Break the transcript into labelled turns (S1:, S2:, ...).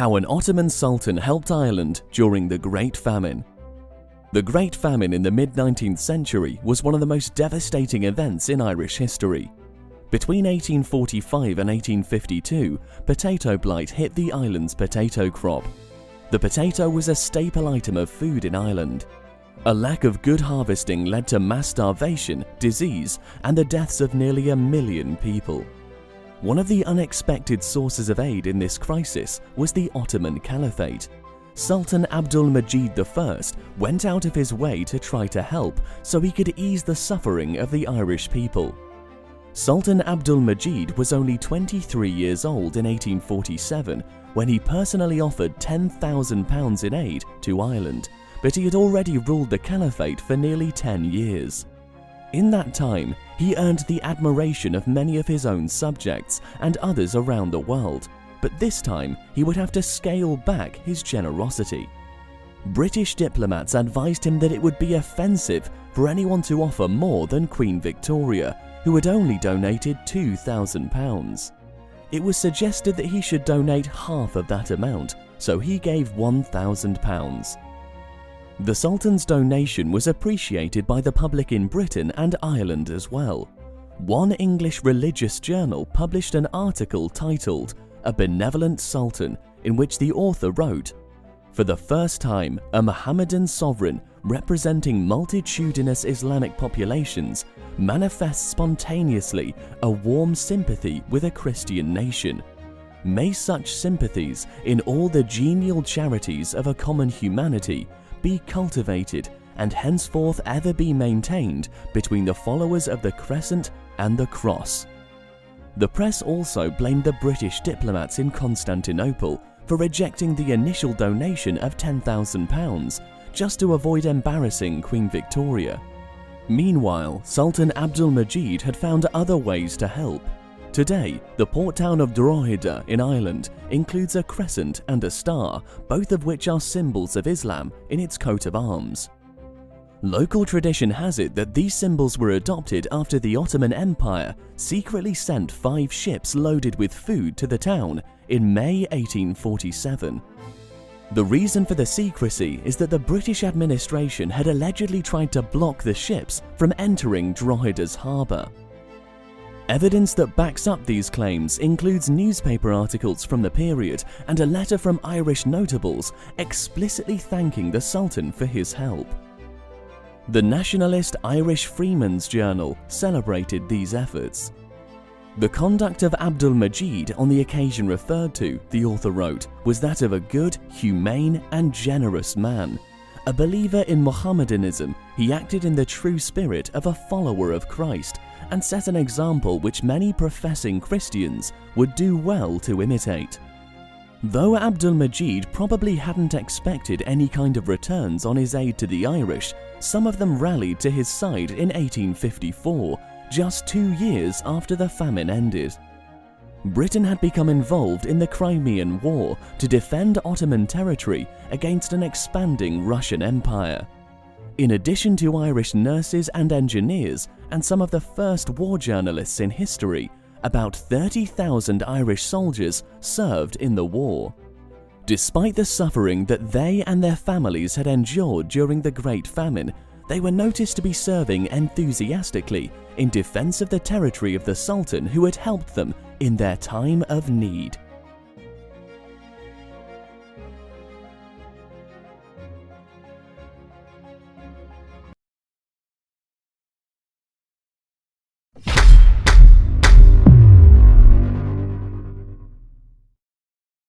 S1: How an Ottoman Sultan helped Ireland during the Great Famine. The Great Famine in the mid-19th century was one of the most devastating events in Irish history. Between 1845 and 1852, potato blight hit the island's potato crop. The potato was a staple item of food in Ireland. A lack of good harvesting led to mass starvation, disease, and the deaths of nearly 1 million people. One of the unexpected sources of aid in this crisis was the Ottoman Caliphate. Sultan Abdul-Majid I went out of his way to try to help so he could ease the suffering of the Irish people. Sultan Abdul-Majid was only 23 years old in 1847 when he personally offered £10,000 in aid to Ireland, but he had already ruled the Caliphate for nearly 10 years. In that time, he earned the admiration of many of his own subjects and others around the world, but this time he would have to scale back his generosity. British diplomats advised him that it would be offensive for anyone to offer more than Queen Victoria, who had only donated £2,000. It was suggested that he should donate half of that amount, so he gave £1,000. The Sultan's donation was appreciated by the public in Britain and Ireland as well. One English religious journal published an article titled "A Benevolent Sultan," in which the author wrote, "For the first time, a Mohammedan sovereign representing multitudinous Islamic populations manifests spontaneously a warm sympathy with a Christian nation. May such sympathies in all the genial charities of a common humanity be cultivated and henceforth ever be maintained between the followers of the Crescent and the Cross." The press also blamed the British diplomats in Constantinople for rejecting the initial donation of £10,000 just to avoid embarrassing Queen Victoria. Meanwhile, Sultan Abdul-Majid had found other ways to help. Today, the port town of Drogheda in Ireland includes a crescent and a star, both of which are symbols of Islam, in its coat of arms. Local tradition has it that these symbols were adopted after the Ottoman Empire secretly sent 5 ships loaded with food to the town in May 1847. The reason for the secrecy is that the British administration had allegedly tried to block the ships from entering Drogheda's harbour. Evidence that backs up these claims includes newspaper articles from the period and a letter from Irish notables explicitly thanking the Sultan for his help. The nationalist Irish Freeman's Journal celebrated these efforts. "The conduct of Abdul-Majid on the occasion referred to," the author wrote, "was that of a good, humane and generous man. A believer in Mohammedanism, he acted in the true spirit of a follower of Christ and set an example which many professing Christians would do well to imitate." Though Abdul-Majid probably hadn't expected any kind of returns on his aid to the Irish, some of them rallied to his side in 1854, just 2 years after the famine ended. Britain had become involved in the Crimean War to defend Ottoman territory against an expanding Russian Empire. In addition to Irish nurses and engineers and some of the first war journalists in history, about 30,000 Irish soldiers served in the war. Despite the suffering that they and their families had endured during the Great Famine, they were noticed to be serving enthusiastically in defense of the territory of the Sultan who had helped them in their time of need.